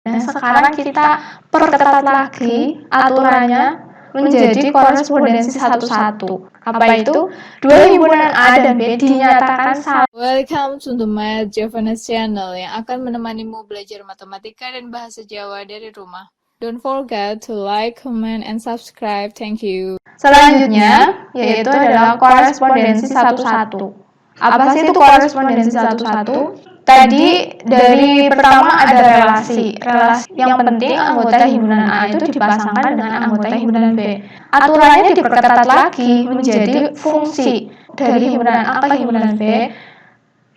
Nah, sekarang kita perketat lagi aturannya menjadi korespondensi satu-satu. Apa itu? Dua himpunan A dan B dinyatakan salah. Welcome to the Math Javanese Channel yang akan menemanimu belajar matematika dan bahasa Jawa dari rumah. Don't forget to like, comment, and subscribe. Thank you. Selanjutnya, yaitu adalah korespondensi satu-satu. Apa sih itu korespondensi satu-satu? Tadi dari pertama ada relasi. Relasi yang penting anggota himpunan A itu dipasangkan dengan anggota himpunan B. Aturannya diperketat lagi menjadi fungsi dari himpunan A ke himpunan B,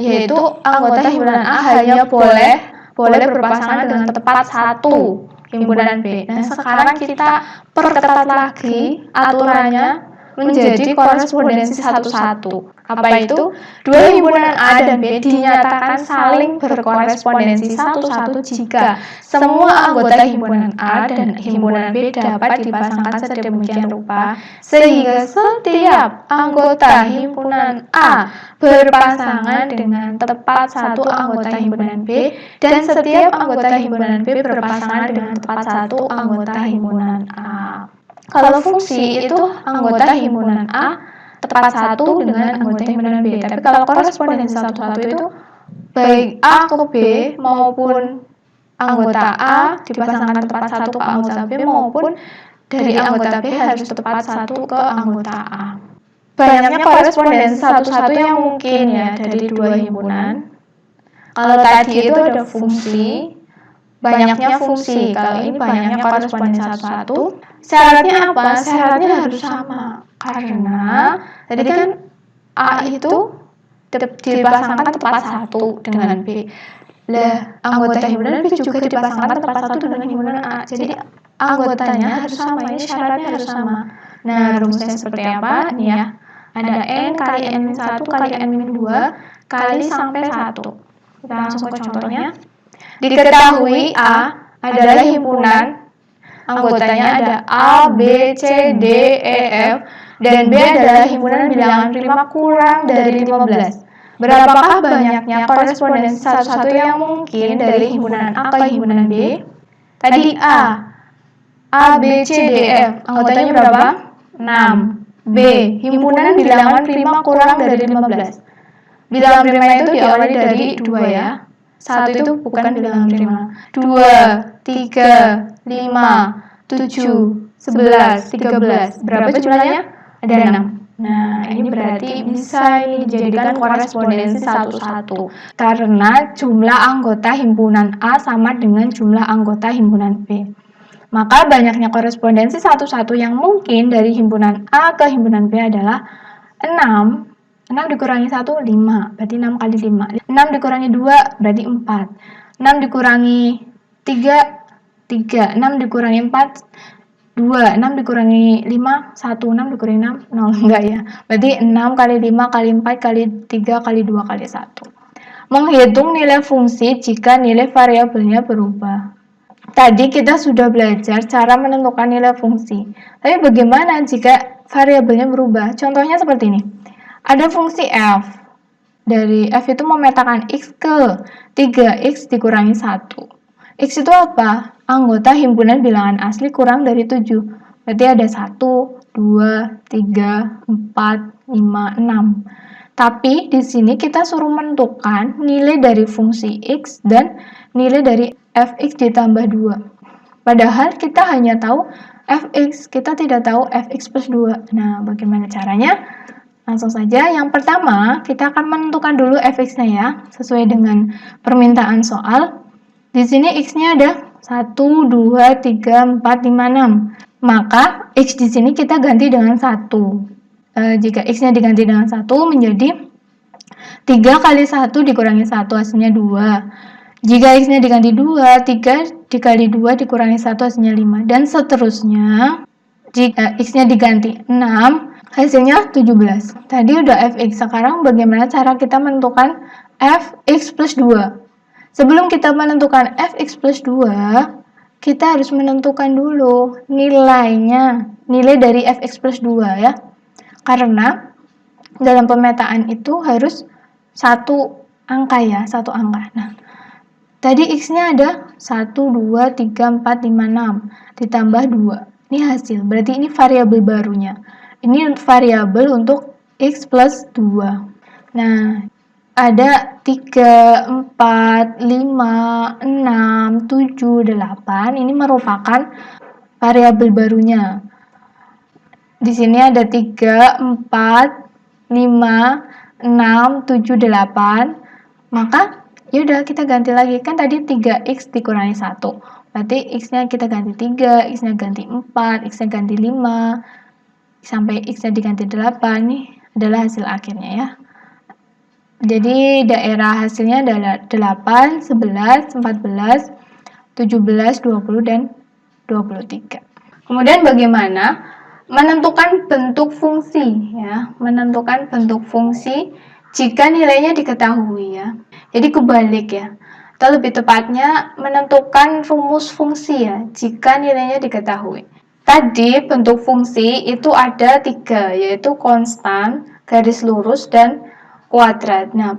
yaitu anggota himpunan A hanya boleh berpasangan dengan tepat satu himpunan B. Nah, sekarang kita perketat lagi aturannya menjadi korespondensi satu-satu. Apa itu? Dua himpunan A dan B dinyatakan saling berkorespondensi satu-satu jika semua anggota himpunan A dan himpunan B dapat dipasangkan sedemikian rupa sehingga setiap anggota himpunan A berpasangan dengan tepat satu anggota himpunan B dan setiap anggota himpunan B berpasangan dengan tepat satu anggota himpunan A. Kalau fungsi itu anggota himpunan A tepat satu dengan anggota himpunan B. Tapi kalau korespondensi satu-satu itu baik A ke B maupun anggota A dipasangkan tepat satu ke anggota B maupun dari anggota B harus tepat satu ke anggota A. Banyaknya korespondensi satu-satu yang mungkin ya dari dua himpunan. Kalau tadi itu ada fungsi, banyaknya fungsi. Kalau ini banyaknya korespondensi satu-satu. Syaratnya apa? Syaratnya harus sama. Karena tadi kan A itu dipasangkan tepat satu dengan B. Lah, anggota himpunan B juga dipasangkan tepat satu dengan himpunan A. Jadi anggotanya harus sama. Ini syaratnya harus sama. Nah, rumusnya seperti apa? Ini ya. Ada N kali N-1 kali N-2 kali sampai 1. Kita langsung ke contohnya. Diketahui A adalah himpunan, anggotanya ada A, B, C, D, E, F, dan B adalah himpunan bilangan prima kurang dari 15. Berapakah banyaknya korespondensi satu-satu yang mungkin dari himpunan A ke himpunan B? Tadi A, B, C, D, F, anggotanya berapa? 6. B, himpunan bilangan prima kurang dari 15. Bilangan prima itu diawali dari 2 ya. 1 itu bukan bilangan prima. 2, 3, 5, 7, 11, 13. Berapa jumlahnya? Ada 6. Nah, ini berarti bisa dijadikan korespondensi satu-satu. Karena jumlah anggota himpunan A sama dengan jumlah anggota himpunan B. Maka banyaknya korespondensi satu-satu yang mungkin dari himpunan A ke himpunan B adalah 6. 6 dikurangi 1, 5. Berarti 6 kali 5. 6 dikurangi 2, berarti 4. 6 dikurangi 3, 3. 6 dikurangi 4, 2. 6 dikurangi 5, 1. 6 dikurangi 6, 0. Enggak ya. Berarti 6 kali 5 kali 4 kali 3 kali 2 kali 1. Menghitung nilai fungsi jika nilai variabelnya berubah. Tadi kita sudah belajar cara menentukan nilai fungsi. Tapi bagaimana jika variabelnya berubah? Contohnya seperti ini. Ada fungsi f. Dari f itu memetakan x ke 3x dikurangi 1. X itu apa? Anggota himpunan bilangan asli kurang dari 7. Berarti ada 1, 2, 3, 4, 5, 6. Tapi di sini kita suruh menentukan nilai dari fungsi x dan nilai dari fx ditambah 2. Padahal kita hanya tahu fx, kita tidak tahu fx plus 2. Nah, bagaimana caranya? Langsung saja, yang pertama kita akan menentukan dulu fx-nya ya, sesuai dengan permintaan soal. Di sini x-nya ada 1, 2, 3, 4, 5, 6. Maka x di sini kita ganti dengan 1. Jika x-nya diganti dengan 1 menjadi 3 kali 1 dikurangi 1 hasilnya 2. Jika x-nya diganti 2, 3 dikali 2 dikurangi 1 hasilnya 5. Dan seterusnya, jika x-nya diganti 6, hasilnya 17. Tadi udah fx, sekarang bagaimana cara kita menentukan fx plus 2? Sebelum kita menentukan fx plus 2, kita harus menentukan dulu nilainya, nilai dari fx plus 2 ya. Karena dalam pemetaan itu harus satu angka ya, satu angka. Nah, Tadi X-nya ada 1, 2, 3, 4, 5, 6. Ditambah 2. Ini hasil. Berarti ini variabel barunya. Ini variabel untuk X plus 2. Nah, ada 3, 4, 5, 6, 7, 8. Ini merupakan variabel barunya. Di sini ada 3, 4, 5, 6, 7, 8. Maka yaudah kita ganti lagi, kan tadi 3x dikurangi 1, berarti x-nya kita ganti 3, x-nya ganti 4, x-nya ganti 5, sampai x-nya diganti 8. Ini adalah hasil akhirnya ya. Jadi daerah hasilnya adalah 8, 11, 14, 17, 20, dan 23. Kemudian bagaimana menentukan bentuk fungsi ya, menentukan bentuk fungsi jika nilainya diketahui ya. Jadi kebalik ya, atau lebih tepatnya menentukan rumus fungsi ya jika nilainya diketahui. Tadi bentuk fungsi itu ada 3, yaitu konstan, garis lurus, dan kuadrat. Nah,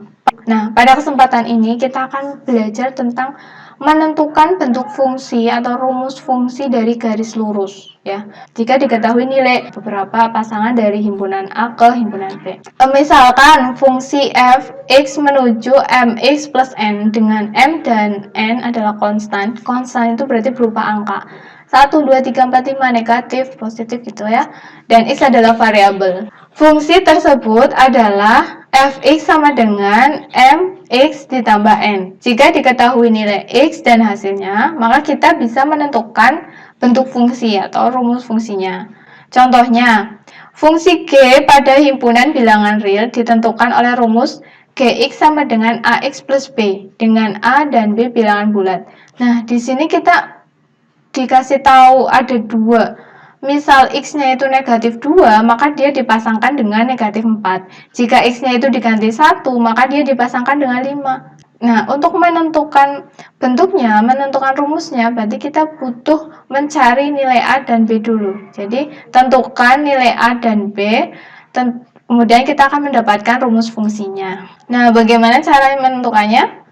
pada kesempatan ini kita akan belajar tentang menentukan bentuk fungsi atau rumus fungsi dari garis lurus ya. Jika diketahui nilai beberapa pasangan dari himpunan A ke himpunan B. Misalkan fungsi f x menuju mx plus n dengan m dan n adalah konstan. Konstan itu berarti berupa angka 1, 2, 3, 4, 5, negatif, positif gitu ya. Dan x adalah variabel. Fungsi tersebut adalah fx sama dengan mx ditambah n. Jika diketahui nilai x dan hasilnya, maka kita bisa menentukan bentuk fungsi atau rumus fungsinya. Contohnya, fungsi g pada himpunan bilangan real ditentukan oleh rumus gx sama dengan ax plus b dengan a dan b bilangan bulat. Nah, di sini kita dikasih tahu ada 2. Misal x-nya itu negatif 2, maka dia dipasangkan dengan negatif 4. Jika x-nya itu diganti 1, maka dia dipasangkan dengan 5. Nah, untuk menentukan bentuknya, menentukan rumusnya, berarti kita butuh mencari nilai A dan B dulu. Jadi, tentukan nilai A dan B, kemudian kita akan mendapatkan rumus fungsinya. Nah, bagaimana cara menentukannya?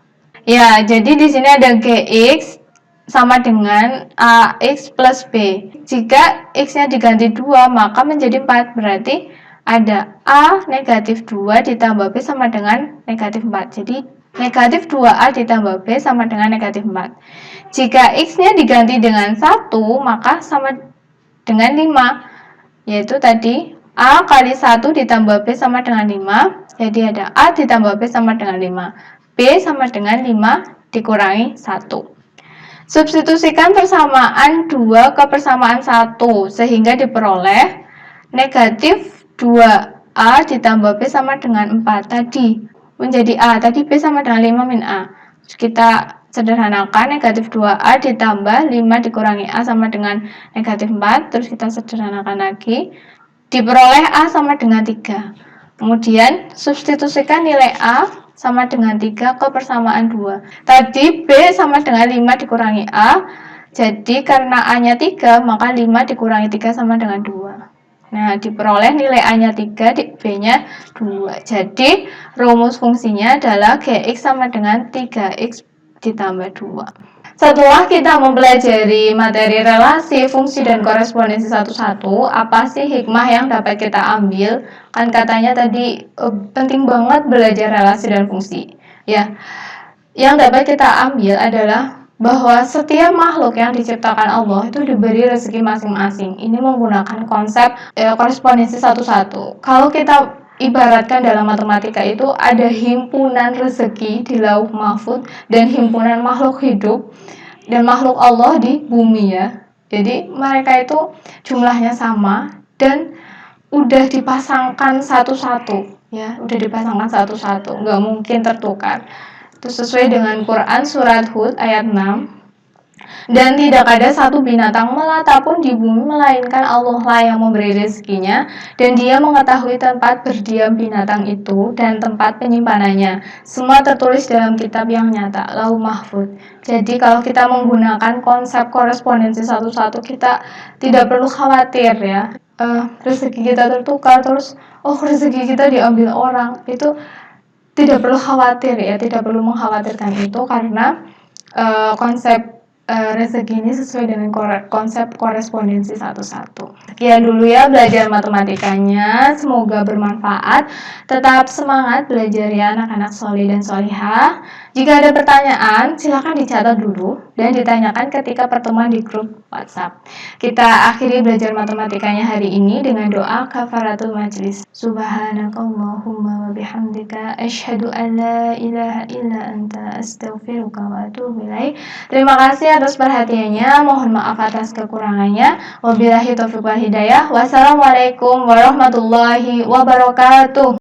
Ya, jadi di sini ada gx sama dengan ax plus b. Jika x-nya diganti 2, maka menjadi 4. Berarti ada a negatif 2 ditambah b sama dengan negatif 4. Jadi negatif 2a ditambah b sama dengan negatif 4. Jika x-nya diganti dengan 1, maka sama dengan 5. Yaitu tadi a kali 1 ditambah b sama dengan 5. Jadi ada a ditambah b sama dengan 5. B sama dengan 5 dikurangi 1. Substitusikan persamaan 2 ke persamaan 1 sehingga diperoleh negatif 2A ditambah B sama dengan 4 tadi menjadi A, tadi B sama dengan 5 min A. Terus kita sederhanakan, negatif 2A ditambah 5 dikurangi A sama dengan negatif 4. Terus kita sederhanakan lagi, diperoleh A sama dengan 3. Kemudian substitusikan nilai A sama dengan 3 ke persamaan 2. Tadi B sama dengan 5 dikurangi A. Jadi karena A-nya 3, maka 5 dikurangi 3 sama dengan 2. Nah, diperoleh nilai A-nya 3, B-nya 2. Jadi rumus fungsinya adalah Gx sama dengan 3x ditambah 2. Setelah kita mempelajari materi relasi, fungsi, dan korespondensi satu-satu, apa sih hikmah yang dapat kita ambil? Kan katanya tadi penting banget belajar relasi dan fungsi. Ya, yang dapat kita ambil adalah bahwa setiap makhluk yang diciptakan Allah itu diberi rezeki masing-masing. Ini menggunakan konsep korespondensi satu-satu. Kalau kita ibaratkan dalam matematika itu ada himpunan rezeki di lauh mahfud dan himpunan makhluk hidup dan makhluk Allah di bumi ya. Jadi mereka itu jumlahnya sama dan udah dipasangkan satu-satu ya, udah dipasangkan satu-satu, nggak mungkin tertukar. Itu sesuai dengan Quran surat Hud ayat 6. Dan tidak ada satu binatang melata pun di bumi melainkan Allah lah yang memberi rezekinya, dan Dia mengetahui tempat berdiam binatang itu dan tempat penyimpanannya. Semua tertulis dalam kitab yang nyata, Lauh Mahfud. Jadi kalau kita menggunakan konsep korespondensi satu-satu, kita tidak perlu khawatir ya, rezeki kita tertukar terus rezeki kita diambil orang. Itu tidak perlu khawatir ya, tidak perlu mengkhawatirkan itu, karena konsep rezeki ini sesuai dengan konsep korespondensi 1-1. Sekian dulu ya belajar matematikanya, semoga bermanfaat. Tetap semangat belajar ya anak-anak soleh dan solihah. Jika ada pertanyaan, silakan dicatat dulu dan ditanyakan ketika pertemuan di grup WhatsApp. Kita akhiri belajar matematikanya hari ini dengan doa kafaratul majlis. Subhanakallahumma wa bihamdika asyhadu an la ilaha illa anta astaghfiruka wa atubu ilaik. Terima kasih atas perhatiannya, mohon maaf atas kekurangannya. Wabillahi taufiq wal hidayah. Wassalamualaikum warahmatullahi wabarakatuh.